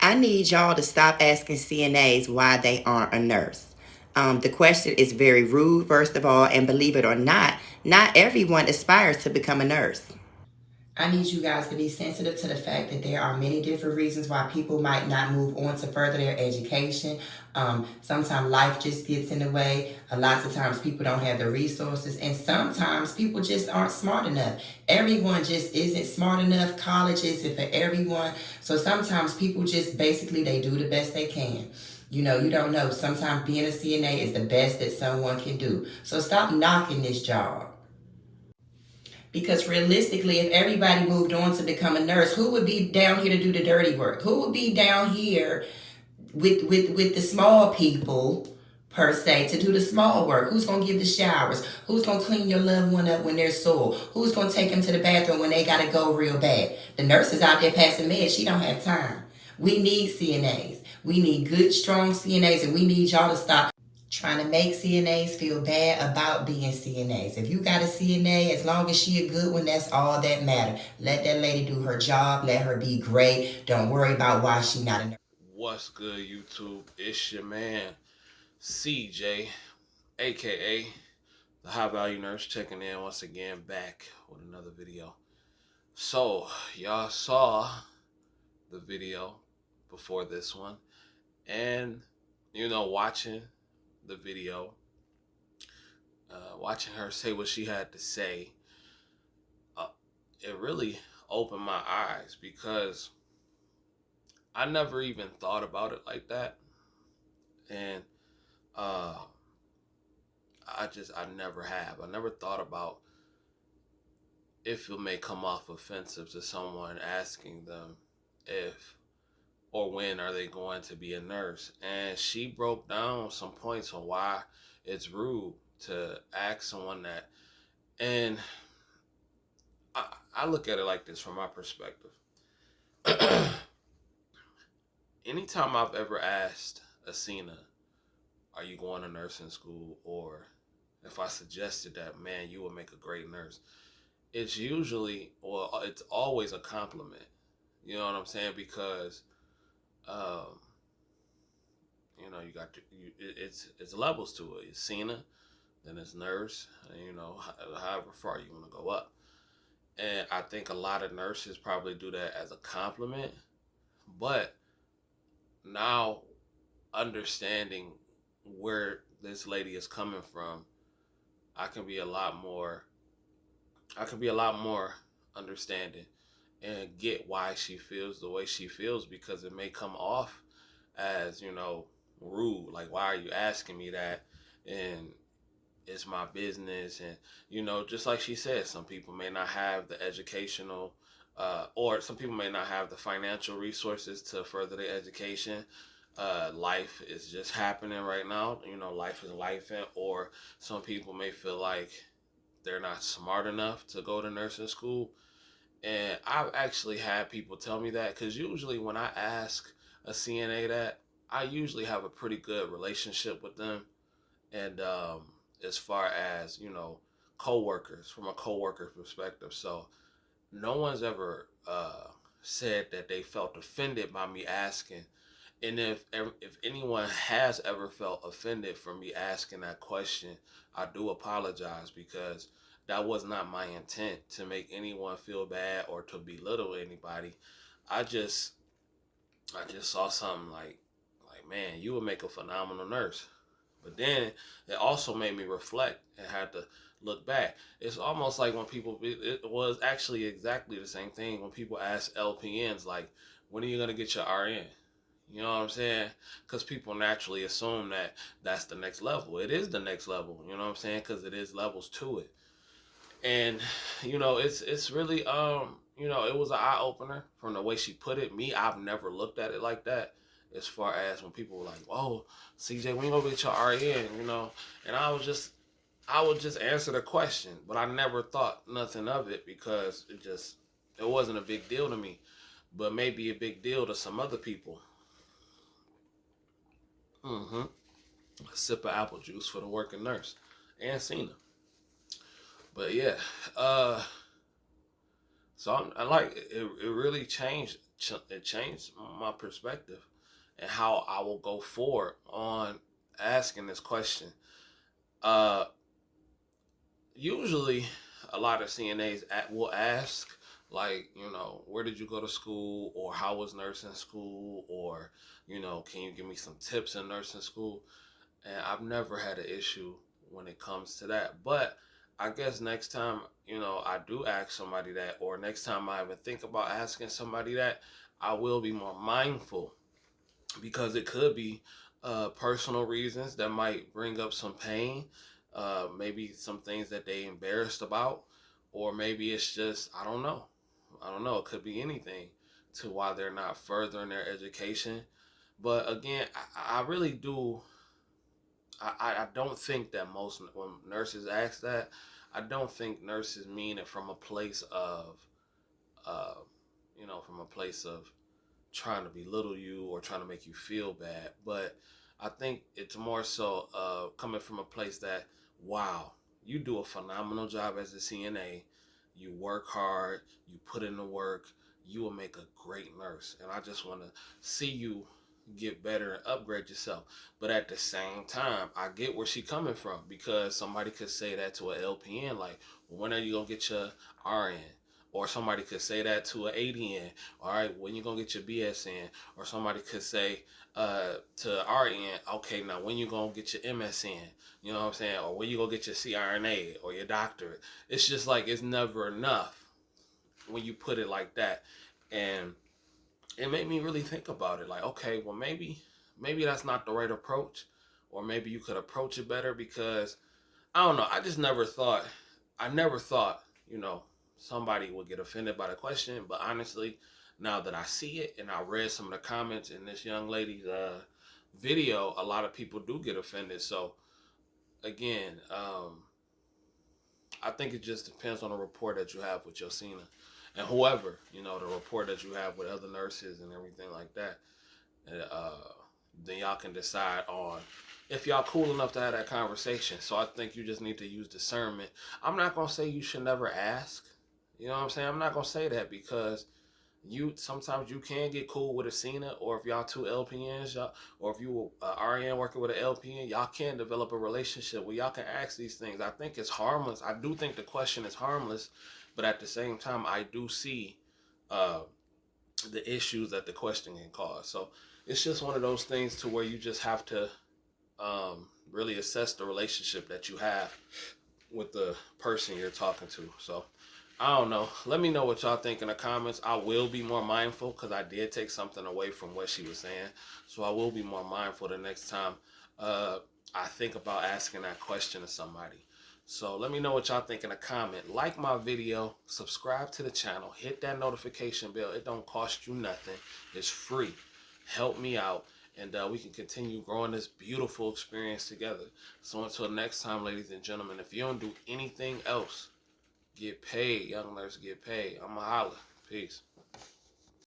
I need y'all to stop asking CNAs why they aren't a nurse. The question is very rude, first of all, and believe it or not everyone aspires to become a nurse. I need you guys to be sensitive to the fact that there are many different reasons why people might not move on to further their education. Sometimes life just gets in the way. A lot of times people don't have the resources, and sometimes people just aren't smart enough. Everyone just isn't smart enough. College isn't for everyone. So sometimes people just basically they do the best they can. You don't know. Sometimes being a CNA is the best that someone can do. So stop knocking this job. Because realistically, if everybody moved on to become a nurse, who would be down here to do the dirty work? Who would be down here with the small people, per se, to do the small work? Who's going to give the showers? Who's going to clean your loved one up when they're sore? Who's going to take them to the bathroom when they got to go real bad? The nurse is out there passing meds. She don't have time. We need CNAs. We need good, strong CNAs, and we need y'all to stop trying to make CNAs feel bad about being CNAs. If you got a CNA, as long as she a good one, that's all that matter. Let that lady do her job. Let her be great. Don't worry about why she not a nurse. What's good, YouTube? It's your man, CJ, aka the High Value Nurse, checking in once again, back with another video. So, y'all saw the video before this one, and watching the video, watching her say what she had to say, it really opened my eyes because I never even thought about it like that. And I never have. I never thought about if it may come off offensive to someone asking them if or when are they going to be a nurse. And she broke down some points on why it's rude to ask someone that. And I look at it like this from my perspective. Anytime I've ever asked a Cena, are you going to nursing school? Or if I suggested that, man, you would make a great nurse, it's usually, well, it's always a compliment. You know what I'm saying? Because, um, you got it's levels to it. It's Cena, then it's nurse, and, however far you want to go up. And I think a lot of nurses probably do that as a compliment. But now, understanding where this lady is coming from, I can be a lot more understanding and get why she feels the way she feels, because it may come off as, rude. Like, why are you asking me that? And it's my business. And, just like she said, some people may not have the educational or some people may not have the financial resources to further their education. Life is just happening right now. Life is life. Or some people may feel like they're not smart enough to go to nursing school. And I've actually had people tell me that, because usually when I ask a CNA that, I usually have a pretty good relationship with them. And as far as, coworkers, from a coworker perspective. So no one's ever said that they felt offended by me asking. And if anyone has ever felt offended for me asking that question, I do apologize, because that was not my intent to make anyone feel bad or to belittle anybody. I just saw something like, man, you would make a phenomenal nurse. But then it also made me reflect and had to look back. It's almost like when people, it was actually exactly the same thing when people ask LPNs, like, when are you going to get your RN? You know what I'm saying? Because people naturally assume that that's the next level. It is the next level. You know what I'm saying? Because it is levels to it. And it's really it was an eye opener from the way she put it. Me, I've never looked at it like that. As far as when people were like, "Whoa, CJ, when you gonna get your RN?" And I would just answer the question, but I never thought nothing of it, because it wasn't a big deal to me, but maybe a big deal to some other people. Mm-hmm. A sip of apple juice for the working nurse and Cena. But yeah, so I like it. It really changed it changed my perspective and how I will go forward on asking this question. Uh, Usually, a lot of CNAs will ask, like, where did you go to school, or how was nursing school, or, can you give me some tips in nursing school? And I've never had an issue when it comes to that. But I guess next time, I do ask somebody that, or next time I even think about asking somebody that, I will be more mindful because it could be personal reasons that might bring up some pain, maybe some things that they embarrassed about, or maybe it's just I don't know. I don't know. It could be anything to why they're not furthering their education. But again, I really do. I don't think that most when nurses ask that, I don't think nurses mean it from a place of, uh, from a place of trying to belittle you or trying to make you feel bad. But I think it's more so coming from a place that, wow, you do a phenomenal job as a CNA. You work hard, you put in the work, you will make a great nurse. And I just want to see you get better and upgrade yourself. But at the same time, I get where she coming from because somebody could say that to an LPN, like, well, when are you gonna get your RN? Or somebody could say that to an ADN. All right, when you gonna get your BSN? Or somebody could say to RN, okay, now when you gonna get your MSN? You know what I'm saying? Or when you gonna get your CRNA or your doctorate? It's just like it's never enough when you put it like that. And it made me really think about it. Like, okay, well maybe that's not the right approach, or maybe you could approach it better because I don't know. I just never thought. I never thought, somebody would get offended by the question. But honestly, now that I see it and I read some of the comments in this young lady's video, a lot of people do get offended. So again, I think it just depends on the rapport that you have with your Cena and whoever, the rapport that you have with other nurses and everything like that. And, then y'all can decide on if y'all cool enough to have that conversation. So I think you just need to use discernment. I'm not gonna say you should never ask. You know what I'm saying? I'm not gonna say that because you sometimes you can get cool with a Cena, or if y'all two LPNs, y'all, or if you RN working with an LPN, y'all can develop a relationship where y'all can ask these things. I think it's harmless. I do think the question is harmless, but at the same time, I do see uh, the issues that the question can cause. So it's just one of those things to where you just have to really assess the relationship that you have with the person you're talking to. So I don't know. Let me know what y'all think in the comments. I will be more mindful because I did take something away from what she was saying. So I will be more mindful the next time uh, I think about asking that question to somebody. So let me know what y'all think in a comment. Like my video, subscribe to the channel, hit that notification bell. It don't cost you nothing. It's free. Help me out, and we can continue growing this beautiful experience together. So until next time, ladies and gentlemen, if you don't do anything else, get paid. Young nurse, get paid. I'ma holla. Peace.